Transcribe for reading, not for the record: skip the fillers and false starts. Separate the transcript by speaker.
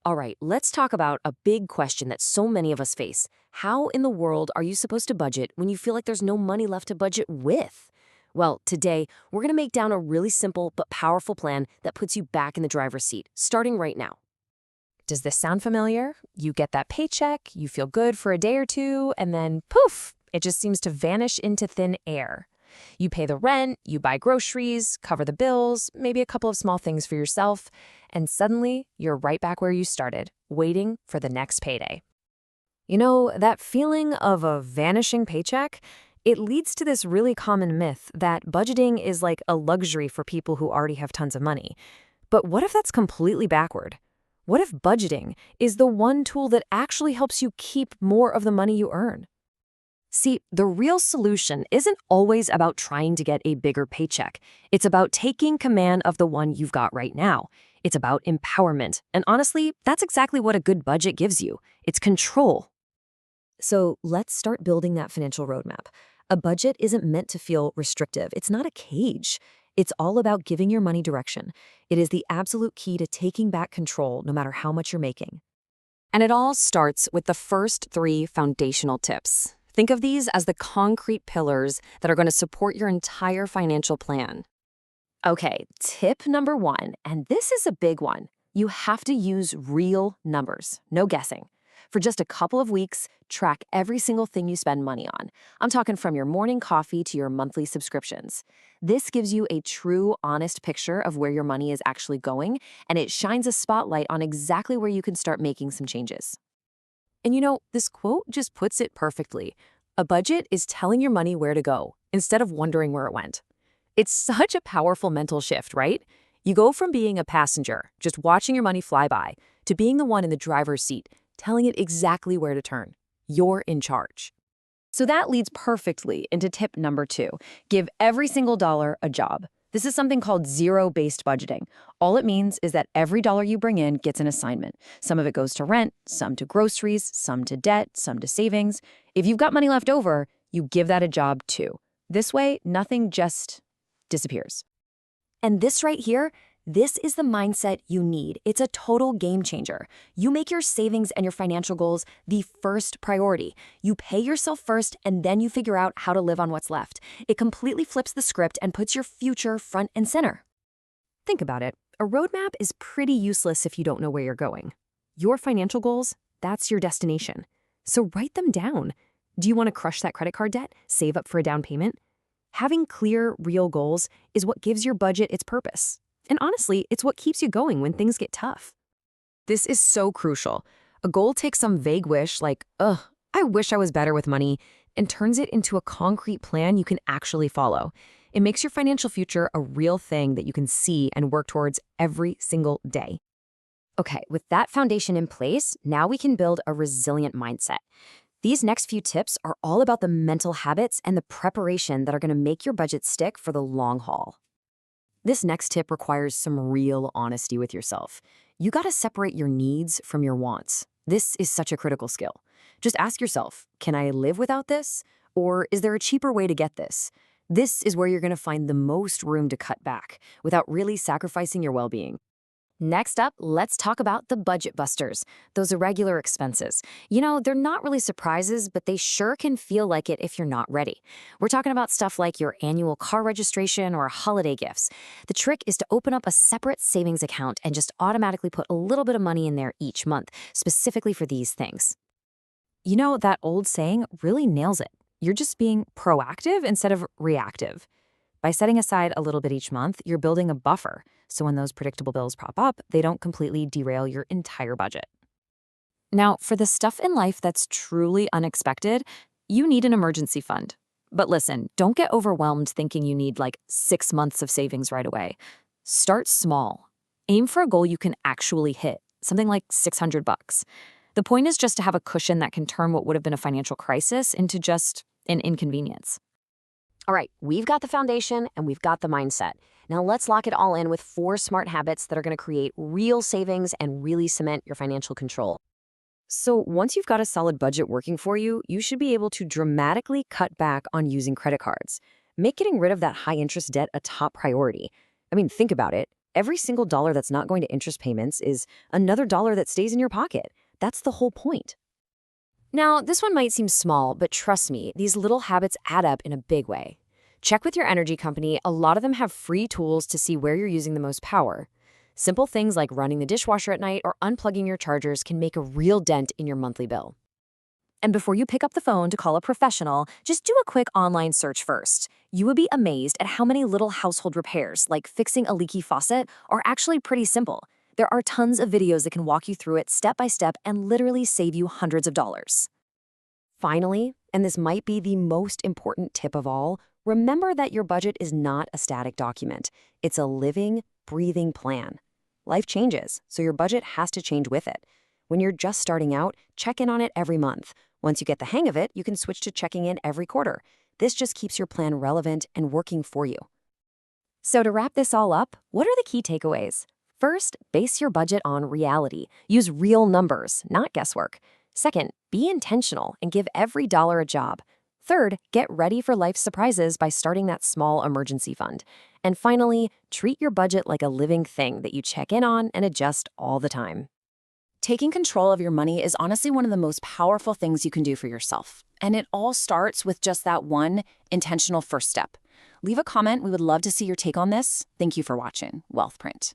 Speaker 1: All right, let's talk about a big question that so many of us face. How in the world are you supposed to budget when you feel like there's no money left to budget with? Well, today, we're going to make down a really simple but powerful plan that puts you back in the driver's seat, starting right now.
Speaker 2: Does this sound familiar? You get that paycheck, you feel good for a day or two, and then poof, it just seems to vanish into thin air. You pay the rent, you buy groceries, cover the bills, maybe a couple of small things for yourself, and suddenly you're right back where you started, waiting for the next payday. You know, that feeling of a vanishing paycheck, it leads to this really common myth that budgeting is like a luxury for people who already have tons of money. But what if that's completely backward? What if budgeting is the one tool that actually helps you keep more of the money you earn?
Speaker 1: See, the real solution isn't always about trying to get a bigger paycheck. It's about taking command of the one you've got right now. It's about empowerment. And honestly, that's exactly what a good budget gives you. It's control. So let's start building that financial roadmap. A budget isn't meant to feel restrictive. It's not a cage. It's all about giving your money direction. It is the absolute key to taking back control no matter how much you're making. And it all starts with the first 3 foundational tips. Think of these as the concrete pillars that are going to support your entire financial plan. Okay, tip number 1, and this is a big one. You have to use real numbers, no guessing. For just a couple of weeks, track every single thing you spend money on. I'm talking from your morning coffee to your monthly subscriptions. This gives you a true, honest picture of where your money is actually going, and it shines a spotlight on exactly where you can start making some changes. And you know, this quote just puts it perfectly. A budget is telling your money where to go, instead of wondering where it went. It's such a powerful mental shift, right? You go from being a passenger, just watching your money fly by, to being the one in the driver's seat, telling it exactly where to turn. You're in charge. So that leads perfectly into tip number 2. Give every single dollar a job. This is something called zero-based budgeting. All it means is that every dollar you bring in gets an assignment. Some of it goes to rent, some to groceries, some to debt, some to savings. If you've got money left over, you give that a job too. This way, nothing just disappears. And this right here, this is the mindset you need. It's a total game changer. You make your savings and your financial goals the first priority. You pay yourself first, and then you figure out how to live on what's left. It completely flips the script and puts your future front and center. Think about it. A roadmap is pretty useless if you don't know where you're going. Your financial goals, that's your destination. So write them down. Do you want to crush that credit card debt? Save up for a down payment? Having clear, real goals is what gives your budget its purpose. And honestly, it's what keeps you going when things get tough. This is so crucial. A goal takes some vague wish like, I wish I was better with money, and turns it into a concrete plan you can actually follow. It makes your financial future a real thing that you can see and work towards every single day. Okay, with that foundation in place, now we can build a resilient mindset. These next few tips are all about the mental habits and the preparation that are going to make your budget stick for the long haul. This next tip requires some real honesty with yourself. You got to separate your needs from your wants. This is such a critical skill. Just ask yourself, can I live without this? Or is there a cheaper way to get this? This is where you're going to find the most room to cut back without really sacrificing your well-being. Next up, let's talk about the budget busters, those irregular expenses. You know, they're not really surprises, but they sure can feel like it if you're not ready. We're talking about stuff like your annual car registration or holiday gifts. The trick is to open up a separate savings account and just automatically put a little bit of money in there each month, specifically for these things. You know, that old saying really nails it. You're just being proactive instead of reactive. By setting aside a little bit each month, you're building a buffer, so when those predictable bills pop up, they don't completely derail your entire budget. Now, for the stuff in life that's truly unexpected, you need an emergency fund. But listen, don't get overwhelmed thinking you need like 6 months of savings right away. Start small. Aim for a goal you can actually hit, something like $600. The point is just to have a cushion that can turn what would have been a financial crisis into just an inconvenience. All right, we've got the foundation and we've got the mindset. Now let's lock it all in with 4 smart habits that are going to create real savings and really cement your financial control. So once you've got a solid budget working for you, you should be able to dramatically cut back on using credit cards. Make getting rid of that high-interest debt a top priority. I mean, think about it. Every single dollar that's not going to interest payments is another dollar that stays in your pocket. That's the whole point.
Speaker 2: Now, this one might seem small, but trust me, these little habits add up in a big way. Check with your energy company. A lot of them have free tools to see where you're using the most power. Simple things like running the dishwasher at night or unplugging your chargers can make a real dent in your monthly bill.
Speaker 1: And before you pick up the phone to call a professional, just do a quick online search first. You would be amazed at how many little household repairs, like fixing a leaky faucet, are actually pretty simple. There are tons of videos that can walk you through it step by step and literally save you hundreds of dollars. Finally, and this might be the most important tip of all, remember that your budget is not a static document. It's a living, breathing plan. Life changes, so your budget has to change with it. When you're just starting out, check in on it every month. Once you get the hang of it, you can switch to checking in every quarter. This just keeps your plan relevant and working for you. So to wrap this all up, what are the key takeaways? First, base your budget on reality. Use real numbers, not guesswork. Second, be intentional and give every dollar a job. Third, get ready for life's surprises by starting that small emergency fund. And finally, treat your budget like a living thing that you check in on and adjust all the time. Taking control of your money is honestly one of the most powerful things you can do for yourself. And it all starts with just that one intentional first step. Leave a comment. We would love to see your take on this. Thank you for watching Wealth Print.